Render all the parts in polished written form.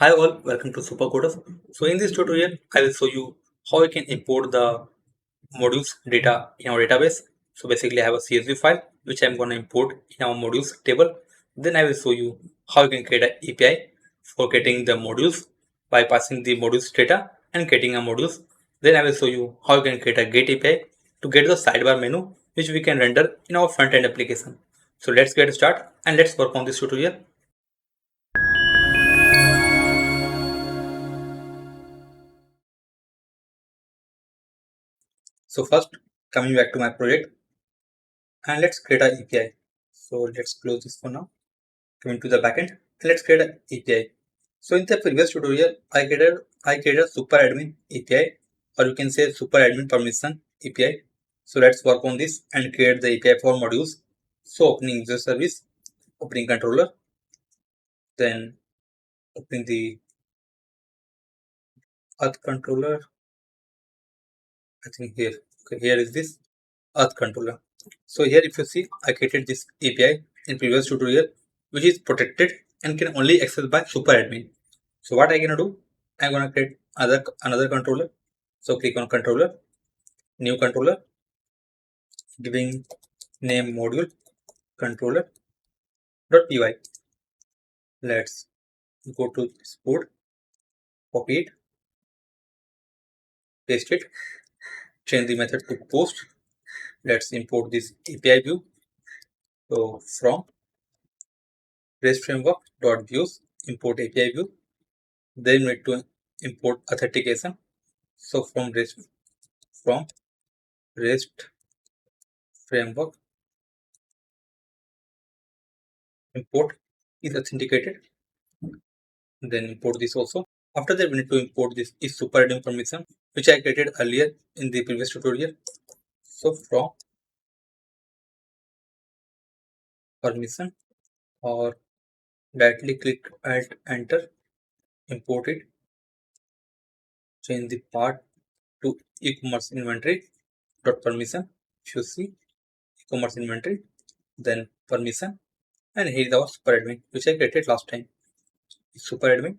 Hi all, welcome to Supercoders. So in this tutorial, I will show you how you can import the modules data in our database. So basically I have a CSV file which I'm going to import in our modules table. Then I will show you how you can create an API for getting the modules by passing the modules data and getting a modules. Then I will show you how you can create a get API to get the sidebar menu which we can render in our front-end application. So let's get started and let's work on this tutorial. So first, coming back to my project, and let's create an API. So let's close this for now. Coming to the backend, and let's create an API. So in the previous tutorial, I created super admin API, or you can say super admin permission API. So let's work on this and create the API for modules. So opening user service, opening controller, then opening the auth controller. I think here, okay, here is this auth controller. So here if you see, I created this API in previous tutorial, which is protected and can only access by super admin. So what I gonna do, I'm gonna create another controller. So click on controller, new controller, giving name module controller.py. Let's go to this code, copy it, paste it, change the method to post. Let's import this API view. So from REST framework dot views, import API view. Then we need to import authentication. So from REST framework import is authenticated. Then import this also. After that, we need to import this is super admin permission, which I created earlier in the previous tutorial. So from permission, or directly click at enter, import it, change the part to e-commerce inventory dot permission. If you see e-commerce inventory, then permission, and here is our super admin, which I created last time. Super admin.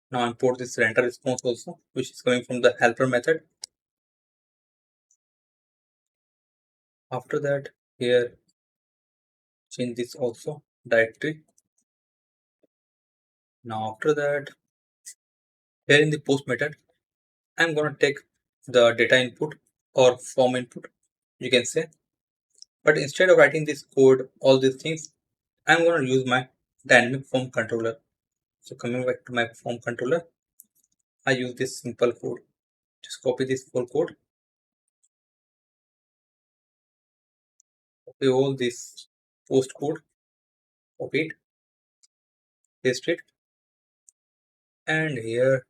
Now import this render response also, which is coming from the helper method. After that, here change this also directory. Now after that, here in the post method, I'm going to take the data input or form input, you can say. But instead of writing this code, all these things, I'm going to use my dynamic form controller. So coming back to my form controller, I use this simple code. Just copy this full code, copy all this post code, copy it, paste it, and here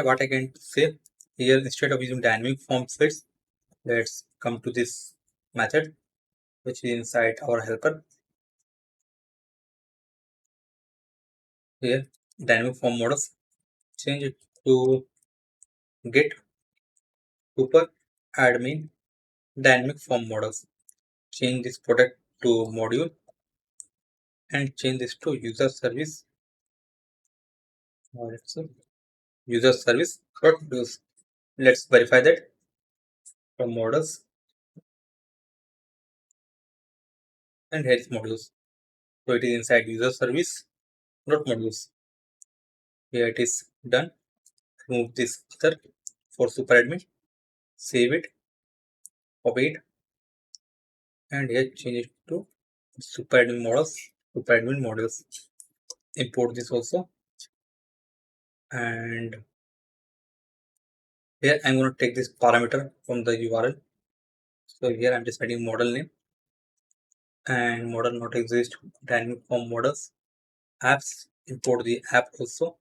what I can say, here instead of using dynamic form sets, let's come to this method which is inside our helper. Here dynamic form models, change it to get super admin dynamic form models. Change this product to module and change this to user service. Let's see, user service produce. Let's verify that from models, and here is modules. So it is inside user service, not modules. Here it is done. Remove this other for super admin, save it, copy it, and here change it to super admin models, super admin models. Import this also, and here I'm going to take this parameter from the URL. So here I'm just adding model name, and model not exist, dynamic form models, apps, import the app also,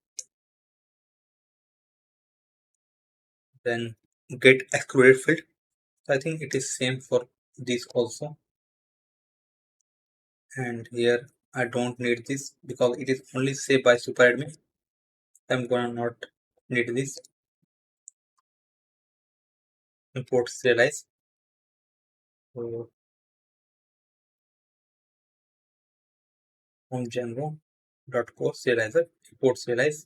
then get excluded field. So I think it is same for this also, and here I don't need this because it is only saved by super admin. I'm gonna not need this. Import serialize. So from Django.core serializer, import serialize,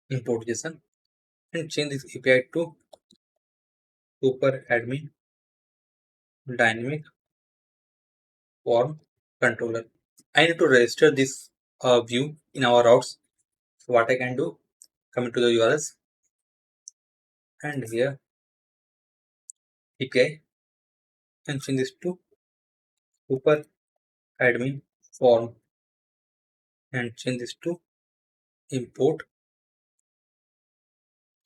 import JSON, and change this API to super admin dynamic form controller. I need to register this view in our routes. So what I can do, come into the URLs and here API and change this to super admin form and change this to import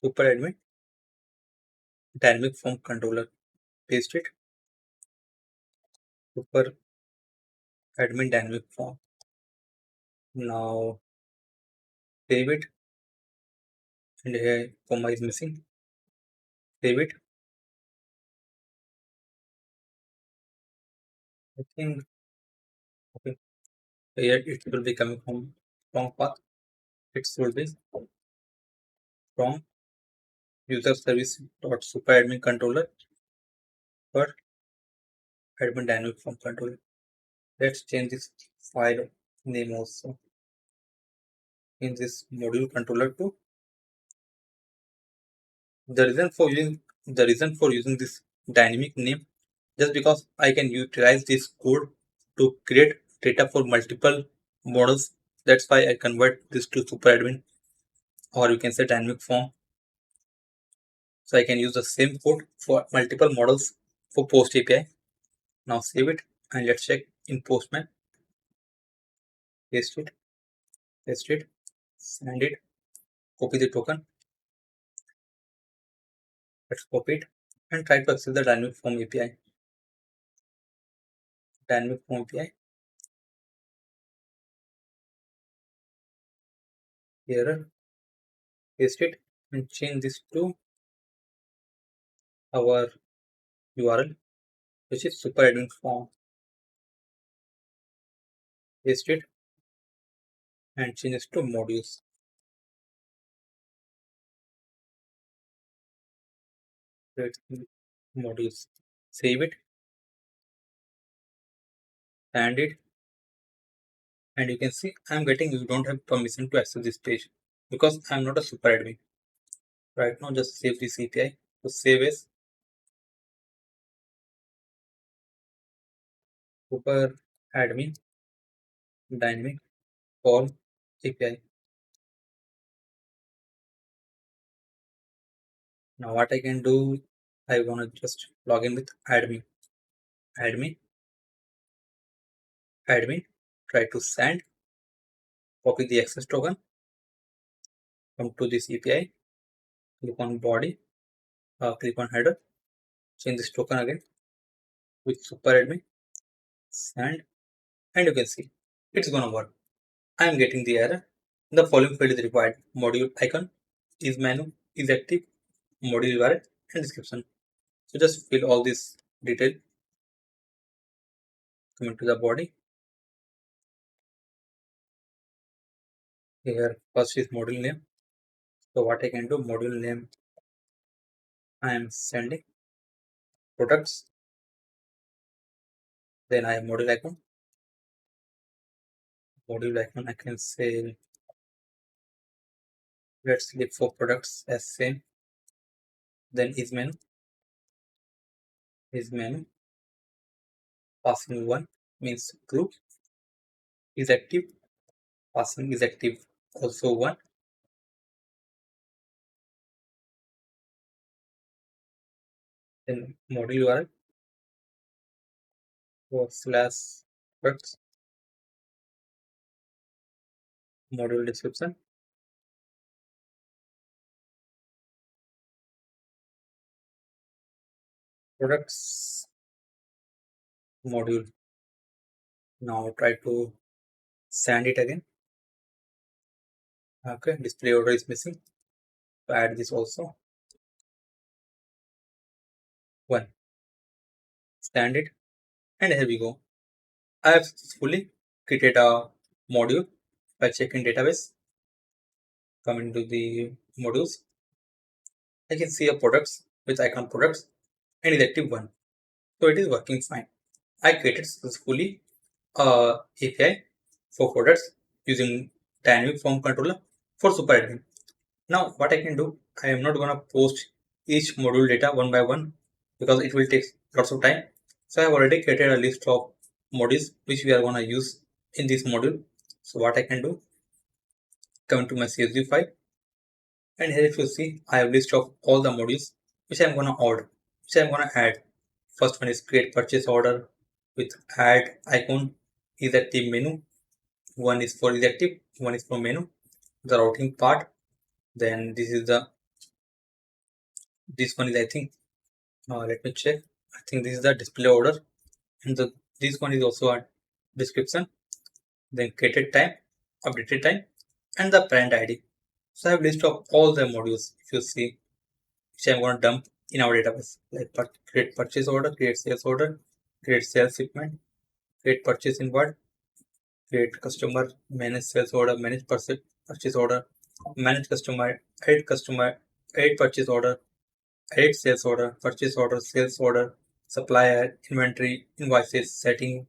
super admin dynamic form controller. Paste it, super admin dynamic form. Now save it, and here comma is missing. Save it. I think okay. Here it will be coming from wrong path. It will be from user service dot super admin controller for admin dynamic form controller. Let's change this file name also in this module controller to the reason for using this dynamic name just because I can utilize this code to create data for multiple models. That's why I convert this to super admin, or you can say dynamic form. So I can use the same code for multiple models for post API. Now save it and let's check in Postman. Paste it, paste it, send it, copy the token. Let's copy it and try to access the dynamic form API. Dynamic form API. Here, paste it and change this to our URL, which is super admin form. Paste it and change this to modules. Create modules. Save it, and it, and you can see I'm getting you don't have permission to access this page because I'm not a super admin. Right now, just save this API. So save as super admin dynamic form API. Now what I can do, I wanna just log in with admin, admin, admin. Try to send, copy the access token, come to this API, click on body, click on header, change this token again with super admin, send, and you can see it's gonna work. I am getting the error. The following field is required: module icon, is menu, is active, module URL, and description. So just fill all this detail. Coming to the body, here first is module name. So what I can do, module name, I am sending products. Then I have module icon. Module icon, I can say let's look for products as same. Then is menu passing one means true, is active, passing is active also one. Then module URL / products, module description, products module. Now try to send it again. Okay, display order is missing. So add this also. One. Stand it. And here we go. I have successfully created a module by checking database. Come into the modules. I can see a products with icon products and is active one. So it is working fine. I created successfully API for products using dynamic form controller for super admin. Now what I can do, I am not gonna post each module data one by one because it will take lots of time. So I have already created a list of modules which we are gonna use in this module. So what I can do, come to my CSV file, and here if you see I have list of all the modules which I'm gonna add. First one is create purchase order with add icon is active menu. One is for is active, one is for menu. The routing part. Then this one is I think let me check. I think this is the display order, and this one is also a description. Then created time, updated time, and the parent ID. So I have list of all the modules if you see, which I'm going to dump in our database, like create purchase order, create sales shipment, create purchase inward, create customer, manage sales order, manage purchase order, manage customer, edit purchase order, edit sales order, sales order, supplier, inventory, invoices, setting,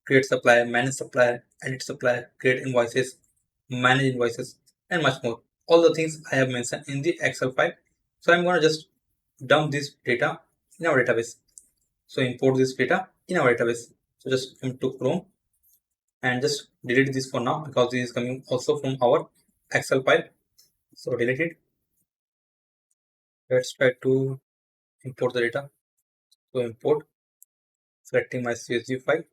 create supplier, manage supplier, edit supplier, create invoices, manage invoices, and much more. All the things I have mentioned in the Excel file. So I'm going to just dump this data in our database. So import this data in our database. So just come to Chrome and just delete this for now because this is coming also from our Excel file. So delete it. Let's try to import the data. So import, selecting my CSV file.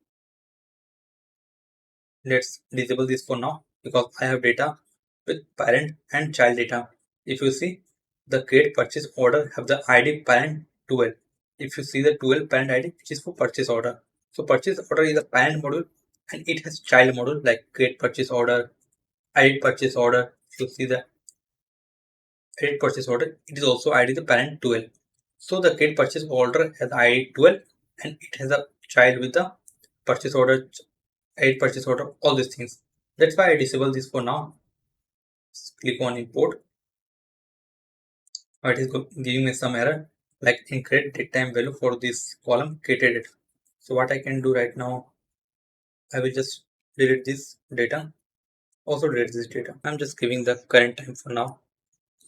Let's disable this for now because I have data with parent and child data. If you see, the create purchase order have the ID parent 12. If you see the 12 parent ID, which is for purchase order. So purchase order is a parent module and it has child module like create purchase order, edit purchase order. If you see the edit purchase order, it is also ID the parent 12. So the create purchase order has ID 12 and it has a child with the purchase order, edit purchase order, all these things. That's why I disable this for now. Click on import. It is giving me some error like incorrect date time value for this column created it. So what I can do right now, I will just delete this data. Also delete this data. I'm just giving the current time for now.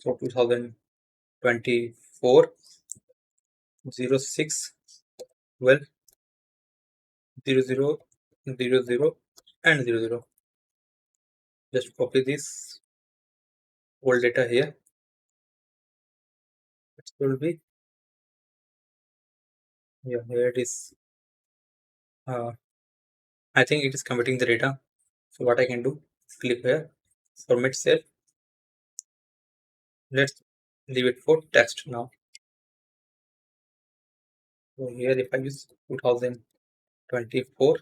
So 2024 06 12 00 00 and 00. Just copy this old data here. It will be, yeah, here it is. I think it is converting the data. So what I can do, click here, format cell. Let's leave it for text now. So here if I use 2024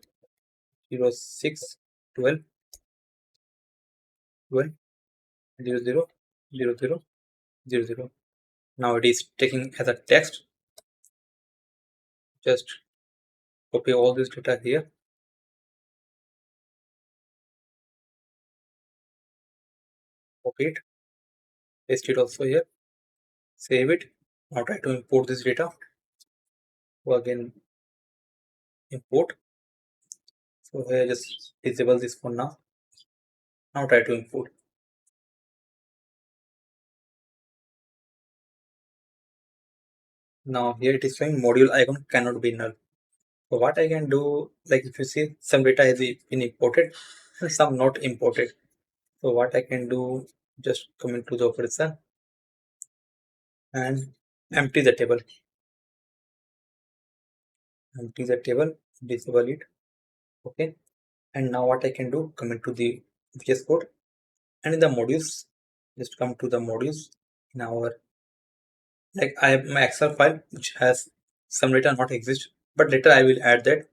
06 12 12 00 00 00. Now it is taking as a text. Just copy all this data here. Copy it. Paste it also here. Save it. Now try to import this data. So again import. So here just disable this for now. Now try to import. Now here it is showing module icon cannot be null. So what I can do, like if you see some data has been imported and some not imported. So what I can do, just come into the operation and empty the table. Empty the table, disable it. Okay. And now what I can do, come into the VS Code and in the modules, just come to the modules in our, like I have my Excel file which has some data not exist, but later I will add that.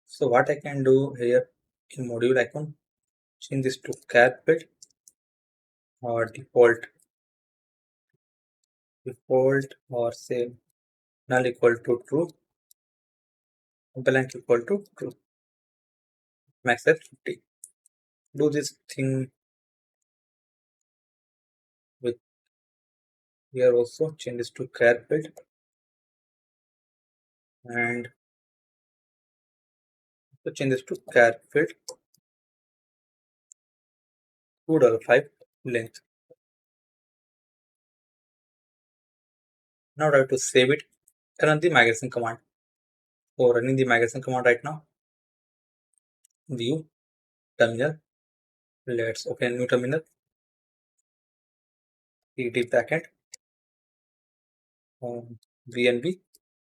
So what I can do here in module icon, change this to carpet or default or say null equal to true, blank equal to true, max at 50. Do this thing with here also, change this to carpet and So change this to char field 255 length. Now I have to save it and run the migration command. So running the migration command right now. View terminal. Let's open a new terminal. ED backend. VNV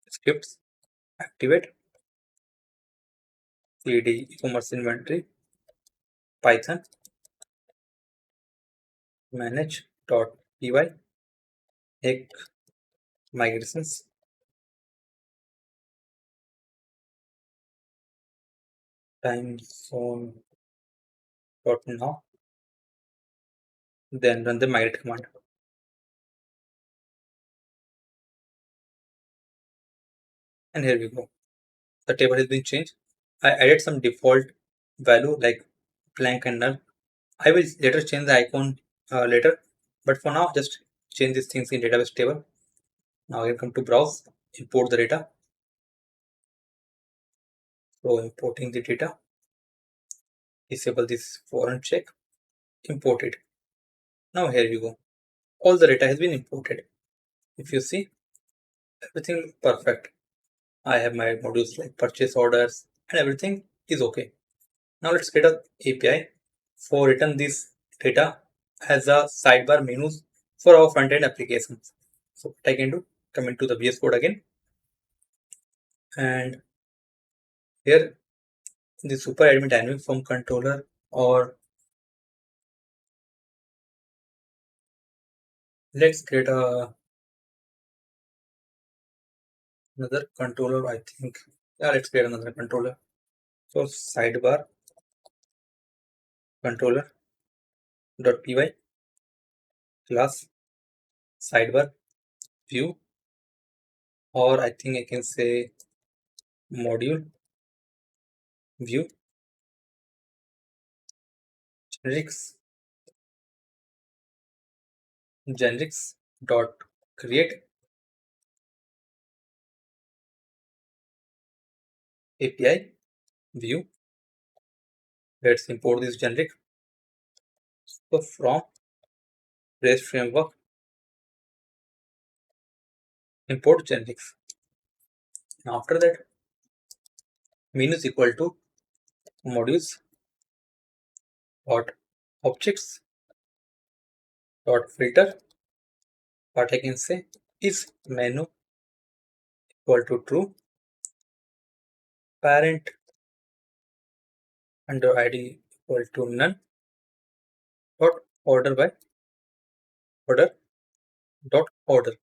scripts activate. ED e-commerce inventory. Python manage.py. Egg migrations. Time zone dot now. Then run the migrate command. And here we go. The table has been changed. I added some default value like blank and null. I will later change the icon later, but for now just change these things in database table. Now I come to browse, import the data. So importing the data, disable this foreign check, import it. Now here we go. All the data has been imported. If you see, everything is perfect. I have my modules like purchase orders and everything is okay. Now let's get an API for return this data as a sidebar menus for our front-end applications. So what I can do, come into the VS Code again, and here in the super admin dynamic form controller, or let's create another controller. I think, yeah, let's create another controller. So sidebar controller dot py class sidebar view, or I think I can say module view generics dot create API view. Let's import this generic. So from REST framework, import generics. Now after that, min is equal to modules dot objects dot filter. What I can say is menu equal to true, parent under ID equal to none, dot order by order dot order.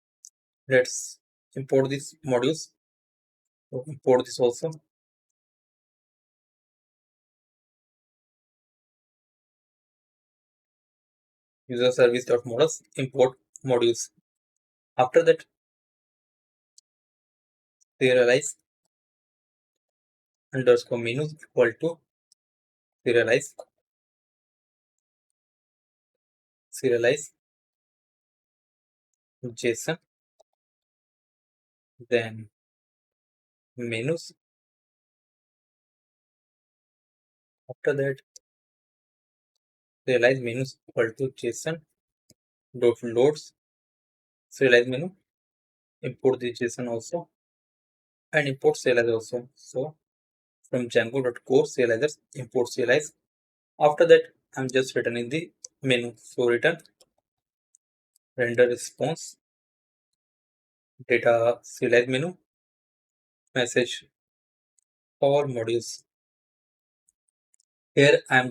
Let's import these modules. So import this also. User service dot models, import modules. After that, serialize underscore menus equal to serialize JSON, then menus. After that, serialize menus equal to JSON dot loads serialize menu, import the JSON also, and import serialize also. So from Django.core serializers, import serialize. After that, I'm just returning the menu. So return render response data serialize menu message all modules. Here I'm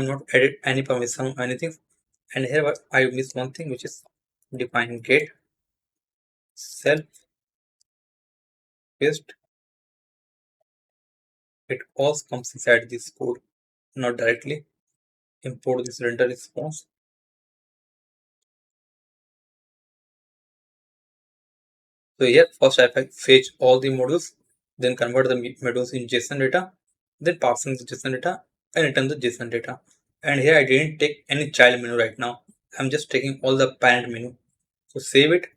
not added any permission or anything, and here I miss one thing, which is define get self paste. It all comes inside this code, not directly. Import this render response. So here first I fetch all the modules, then convert the modules in JSON data, then pass in the JSON data and return the JSON data. And here I didn't take any child menu right now. I'm just taking all the parent menu. So save it.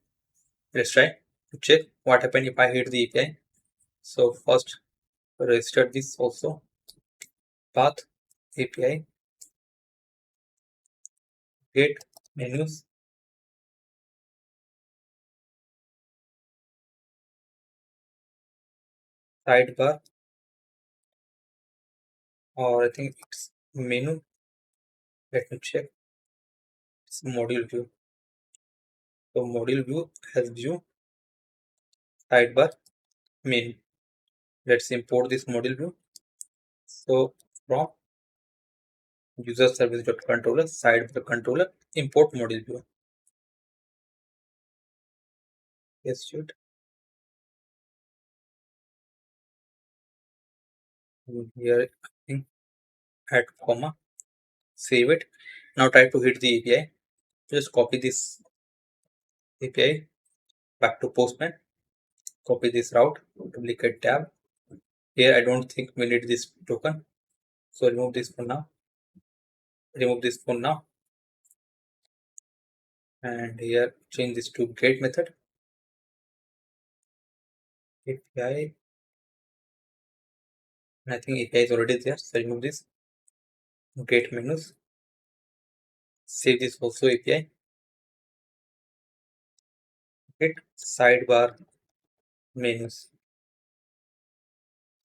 Let's try to check what happened if I hit the API. So first register this also. Path API get menus sidebar, or I think it's menu. Let me check. It's module view. So module view has view sidebar menu. Let's import this module view. So from user service.controller sidebar controller import module view. Yes, shoot. Here I think add comma, save it. Now try to hit the API. Just copy this API back to Postman. Copy this route, duplicate tab. Here I don't think we need this token. So remove this for now. Remove this for now. And here change this to get method. API. And I think API is already there. So remove this. Get menus. Save this also API. Get sidebar menus.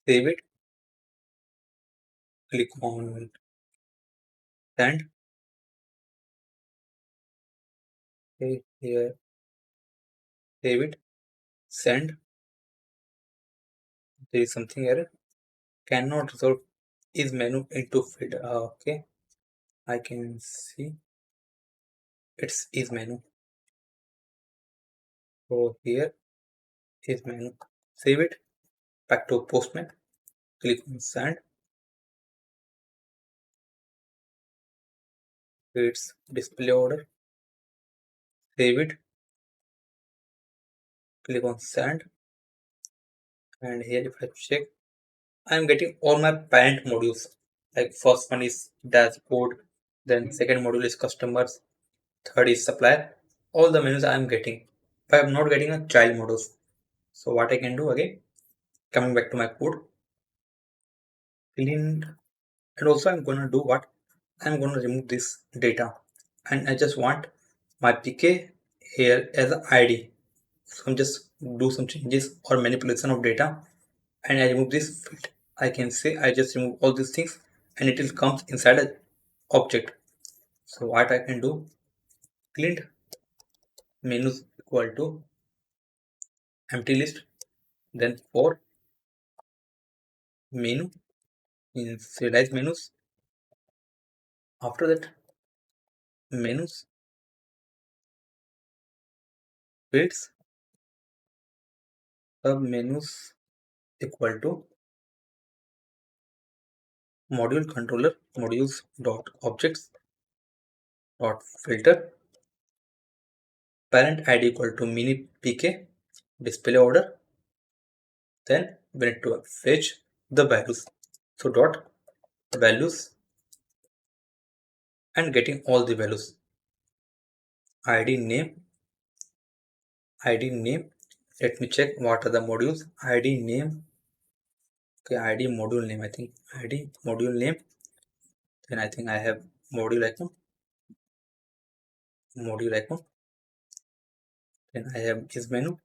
Save it. Click on send. Okay, here save it. Send. There is something error. Cannot resolve is menu into feed. Okay, I can see it's is menu. So here is menu. Save it. Back to Postman. Click on send. It's display order. Save it. Click on send. And here if I check, I'm getting all my parent modules. Like first one is dashboard, then second module is customers, third is supplier. All the menus I am getting, but I'm not getting a child modules. So what I can do again, coming back to my code, clean, and also I'm gonna do what? I'm gonna remove this data, and I just want my PK here as an ID. So I'm just do some changes or manipulation of data, and I remove this field. I can say I just remove all these things, and it will come inside a object. So what I can do, cleaned menus equal to empty list, then for menu in serialize menus. After that, menus fields sub menus equal to module controller modules dot objects dot filter parent id equal to mini pk display order. Then we need to fetch the values. So dot values and getting all the values. id name, id name. Let me check what are the modules. id name. Okay, id module name. I think id module name. Then I think I have module icon. Module icon. Then I have is menu.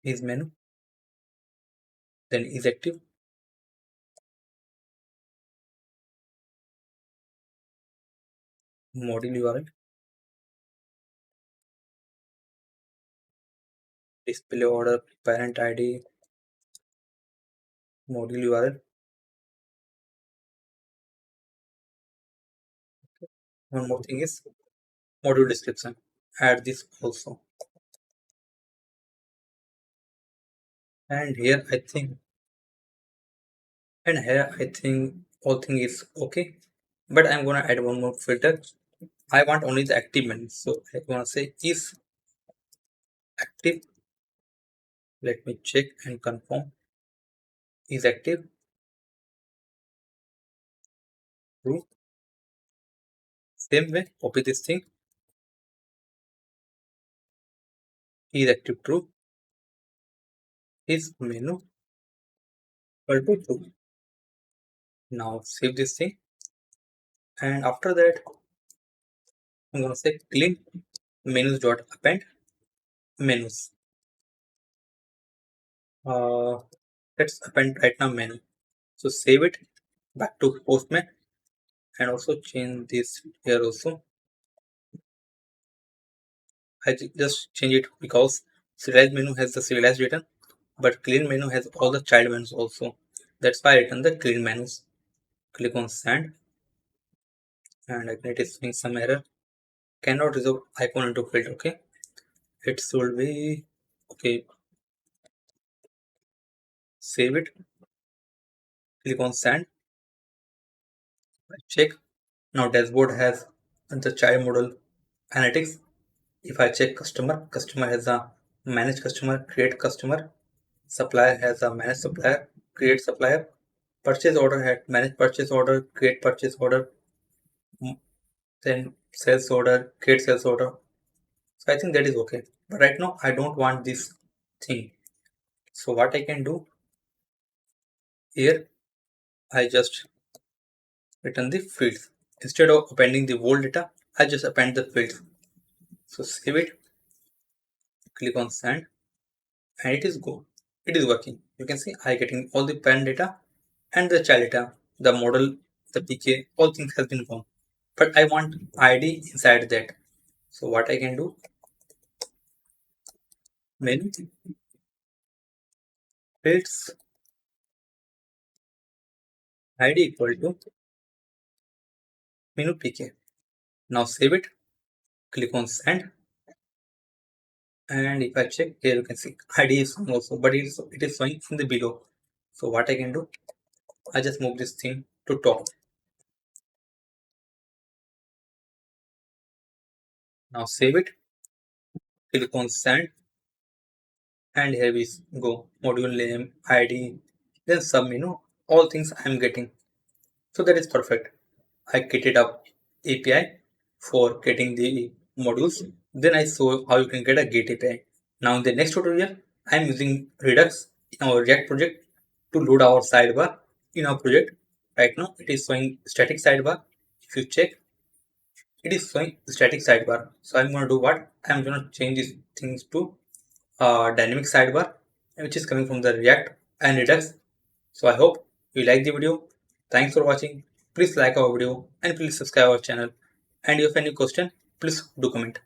Is menu. Then is active. Module URL. Display order. Parent id. Module URL. One more thing is module description. Add this also. And here I think all thing is okay. But I'm gonna add one more filter. I want only the active menu. So I'm gonna say is active. Let me check and confirm. Is active. True. Same way, copy this thing. Is active true. is menu equal to true. Now save this thing, and after that I'm gonna say clean menus dot append menus. Uh, let's append right now menu. So save it back to Postman and also change this here also. Just change it because serialized menu has the serialized data, but clean menu has all the child menus also. That's why I written the clean menus. Click on send, and again it is showing some error. Cannot resolve icon into field. Okay, it should be okay. Save it. Click on send. Check. Now dashboard has the child model analytics. If I check customer, customer has a manage customer, create customer. Supplier has a manage supplier, create supplier. Purchase order had manage purchase order, create purchase order, then sales order, create sales order. So I think that is okay. But right now I don't want this thing. So what I can do here, I just return the fields. Instead of appending the whole data, I just append the fields. So save it, click on send, and it is go. It is working. You can see I getting all the parent data and the child data, the model, the PK, all things has been gone. But I want ID inside that. So what I can do, menu fields ID equal to menu PK. Now save it, click on send, and if I check here, you can see ID is showing also, but it is showing in the below. So what I can do, I just move this thing to top. Now save it, click on send, and here we go. Module name, ID, then sub menu, all things I'm getting. So that is perfect. I created a API for getting the modules. Then I saw how you can get a gate API. Now in the next tutorial, I'm using Redux in our React project to load our sidebar in our project. Right now it is showing static sidebar. If you check, it is showing static sidebar. So I'm gonna do what? I'm gonna change these things to dynamic sidebar, which is coming from the React and Redux. So I hope you like the video. Thanks for watching. Please like our video and please subscribe our channel. And if you have any question, please do comment.